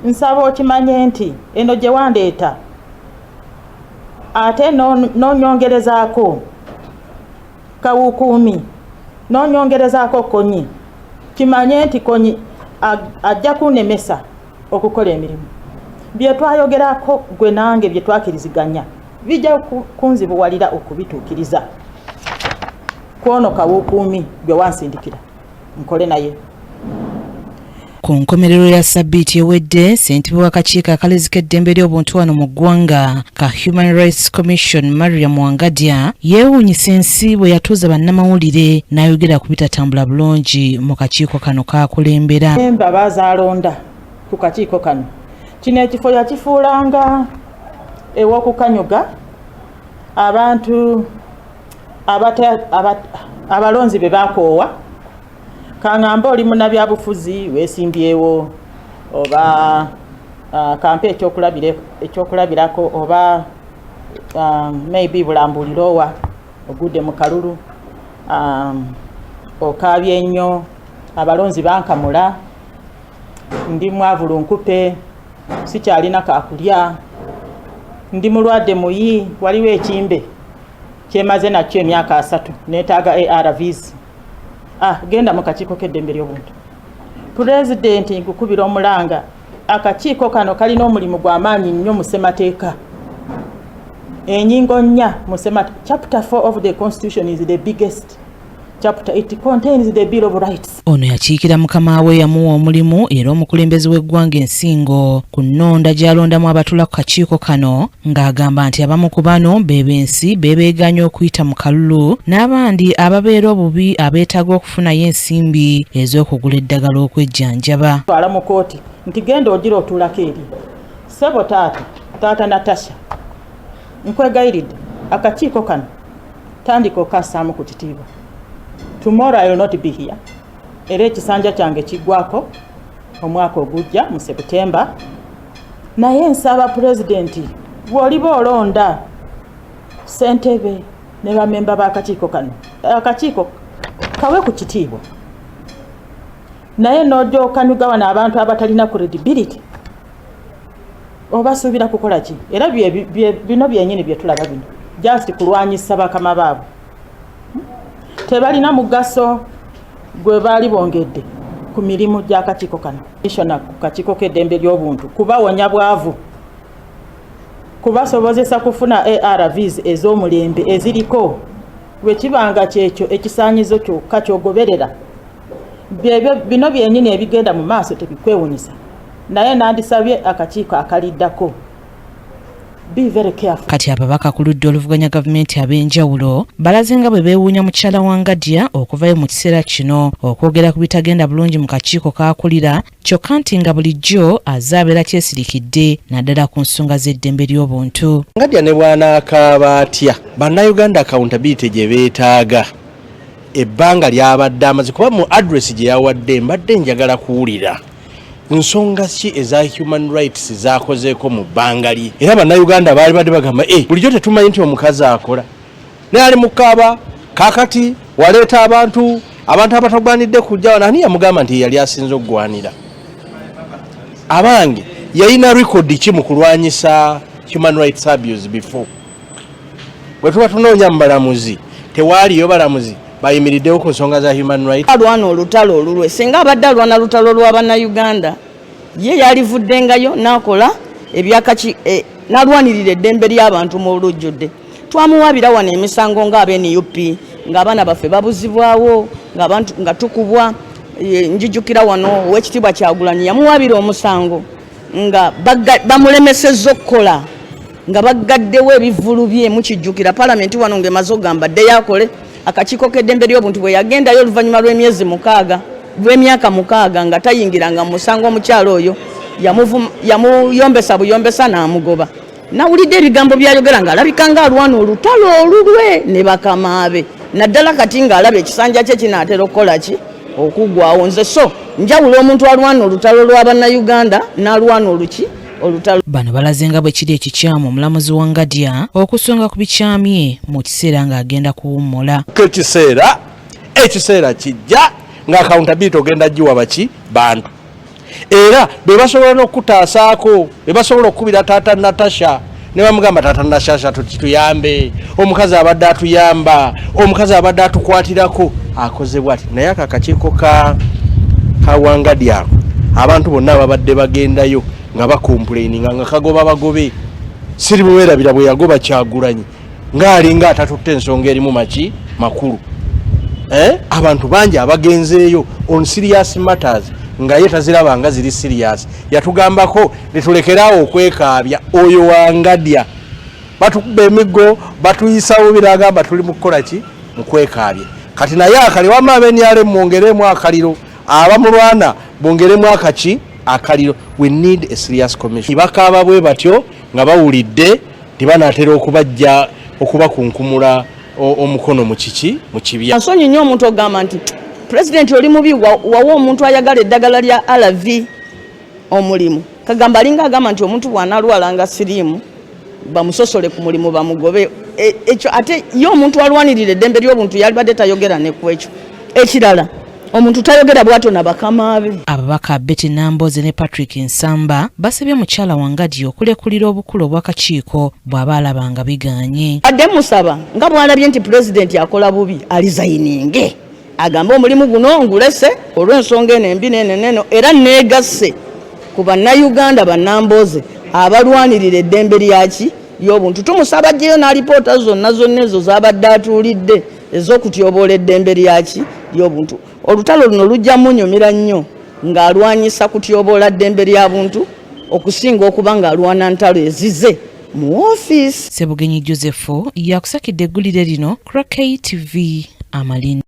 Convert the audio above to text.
nsaba okimanye nti eno gye wandeeta ate n'onyongerezaako kawukuumi n'onyongerezaako konyi kimanye nti konyi ajja kunemesa okukola emirimu bye twayogerako gwe nange bye twakiriziganya bijja kunzibuwalira okubituukiriza kwono kawukuumi gwe wansindikira nkole naye. Ku nkomerero ya Sabbiiti ewedde ssentebe w'akakiiko akalezika eddembe ly'obuntu wano mu ggwanga ka Human Rights Commission Mariam Wangadya yeewuunyisa ensi bwe yatuuza bannamawulire n'ayogera ku bitatambula bulungi mu kakiiko kano k'akulembera. Emba baazaalonda ku kakiiko kano kino ekifo yakifuulanga ew'okukanyuga abantu abalonzi be bakoowa kangamba oli munnabyabufuzi weesimbyewo oba kampe ekyokulabirako oba maybe bulambulirowa ogudde mu kalulu okaabye ennyo abalonzi bankamula ndi mwavulu nkupe sikyalina kakulya ndi mulwadde muyi waliwo ekimbe kyemaze nakyo emyaka 3 neetaaga ARVs. Genda mu kakiiko k'eddembe ly'obuntu. Pulezidenti nkukubira omulanga akakiiko kano kalina omulimu gw'amaanyi nnyo mu ssemateeka. Ennyingo 4 mu ssemateeka. Chapter 4 of the Constitution is the biggest chapter. It contains the Bill of Rights. Ono yakiikira mukama we yamuwa omulimu era omukulembeze w'eggwanga ensingo ku nnonda gy'alondamu abatula ku kakiiko kano ng'agamba nti abamu ku bano b'ensi beebeeganya okuyita mu kalulu n'abandi ababeera obubi abeetaaga okufunayo ensimbi ez'okugula eddagala okwejjanjaba. Twala mu kooti nti genda ogira otuulako eri ssebo taata Natasha nkwegayiridde akakiiko kano tandika okassaamu ku kitiibwa. Tomorrow I will not be here. Era ekisanja kyange kiggwako omwaka ogujja mu September. Naye nsaba pulezidenti bw'oliba olonda ssentebe ne bamemba b'akakiiko kano akakiiko kawe ku kitiibwa naye n'ojja okanyuga wano abantu abatalina credibility obasuubira kukola ki? Era bino byennyini bye tulaba bino just kulwanyisa bakama baabo tebalina mugaso gwe baali bongedde ku mirimu gy'akakiiko kano. Ishona ku kakiiko k'eddembe ly'obuntu kubawonya bwavu kubasobozesa kufuna ARVs ez'omulembe eziriko bwe kibanga kyekyo ekisaanyizo kyokka kyogoberera bino byennyini ebigenda mu maaso tebikwewunyisa naye nandisabye akakiiko akaliddako. Be very careful. Kati ababaka ku ludda oluvuganya gavumenti ab'enjawulo balaze nga bwe beewuunya mukyala Wangadya okuvayo mu kiseera kino okwogera ku bitagenda bulungi mu kakiiko k'akulira kyokka nti nga bulijjo azze abeera kyesirikidde naddala ku nsonga z'eddembe ly'obuntu. Wangadya ne bw'anaakaaba atya bannayuganda accountability gye beetaaga ebbanga lyabadde amaze kuba mu address gye yawadde mbadde njagala kuwulira nsonga ki eza human rights zakozeeko mu bbangali era bannayuganda baali badde bagamba bulijjo tetumanyi nti omukazi akola naye ali mukaaba kakati waleeta abantu abatagwanidde kujja wano ani yamugamba nti yali asinze okugwanira abange yalina record ki mu kulwanyisa human rights abuse before bwe tuba tunoonya mu balamuzi tewaaliyo balamuzi bayimiriddewo ku nsonga za human rights. Alwana olutalo olulwe singa abadde alwana lutalo lw'Abannayuganda ye yalivuddengayo n'akola n'alwanirira eddembe ly'abantu mu olujjudde. Twamuwabira wano emisango ng'ab'NUP ng'abaana baffe babuzibwawo nga tukubwa njijukira wano Oweekitiibwa Kyagulanyi yamuwabira omusango nga bamulemesezza okukola nga baggaddewo ebivvulu bye mukijjukira palamenti wano ng'emaze ogamba dde yakole akakiiko k'eddembe ly'obuntu bwe yagendayo oluvannyuma lw'emyaka 6 nga tayingiranga mu musango omukyalo oyo yamuyombesa buyombesa n'amugoba. Nawulidde ebigambo byayogera ng'alabika ng'alwana olutalo olulwe ne bakamaabe naddala kati ng'alaba ekisanja kye kinaatera okukola ki okugwawo. Nze so njawulo omuntu alwana olutalo lw'Abannayuganda n'alwana olutalo. Bano balaze nga bwe kiri ekikyamu omulamuzi Wangadya okusonga ku bikyamye mu kiseera ng'agenda kuwummula. Ekiseera kijja nga accountability ogenda giwa baki bantu era bebasobola n'okutaasaako bebasobola okukubira taata Natasha ne bamugamba taata Natasha tutuyambe, omukazi abadde atuyamba, omukazi abadde atukwatirako akoze bwati. Naye akakiiko ka Wangadi ako abantu bonna ababadde bagendayo nga bakomplaininga nga kagoba bagobe siri buweerabira bwe yagoba Kyagulanyi ng'alinga atatutte ensonga erimu makulu. Abantu bangi abagenzeeyo on serious matters nga ye tazirabanga ziri serious. Yatugambako netulekerawo okwekaabya oyo Wangadya batukuba emiggo batuyisawo biragamba tuli mu kukola ki mu kwekaabya. Kati naye akali wamma abenyale mwongeremu akaliro abamulwana bongeremu akaliro. We need a serious commission. Bakaaba bwe batyo nga bawulidde tibanatera okubajja okubakunkumula omukono mu kibya. Nsonyi nnyo omuntu ogamba nti president oli mubi wawo omuntu ayagala eddagala lya RV omulimu. Kagamba alinga agamba nti omuntu bw'analwala siriimu bamusosole ku mulimu bamugobe. Ekyo ate yo omuntu alwanirira eddembe ly'obuntu yalibadde tayogera ne ku ekyo. Ekirala omuntu tayogera bwato na bakama be. Ababaka Betty Namboze ne Patrick Nsamba basabye mukyala Wangadi okulekulira obukulu obw'akakiiko bw'aba alabanga biganye. Adde musaba nga bw'alabye nti president akola bubi alizayininge agamba omulimu guno ngulese olw'ensonga eno embi n'eneno era neegasse ku bannayuganda bannamboze abalwanirira eddembe lyaki y'obuntu. Tumusaba ajjeyo n'alipoota zonna ezo z'abadde atuulidde ez'okutyoboola eddembe lyaki y'obuntu. Olutalo luno lujja munyumira nnyo ng'alwanyisa kutyoboola ddembe ly'abuntu okusinga okuba ng'alwana ntalo ezize mu ofiisi. Sebugenyi Joseph yakusakidde eggulire lino Crockett TV Amalini.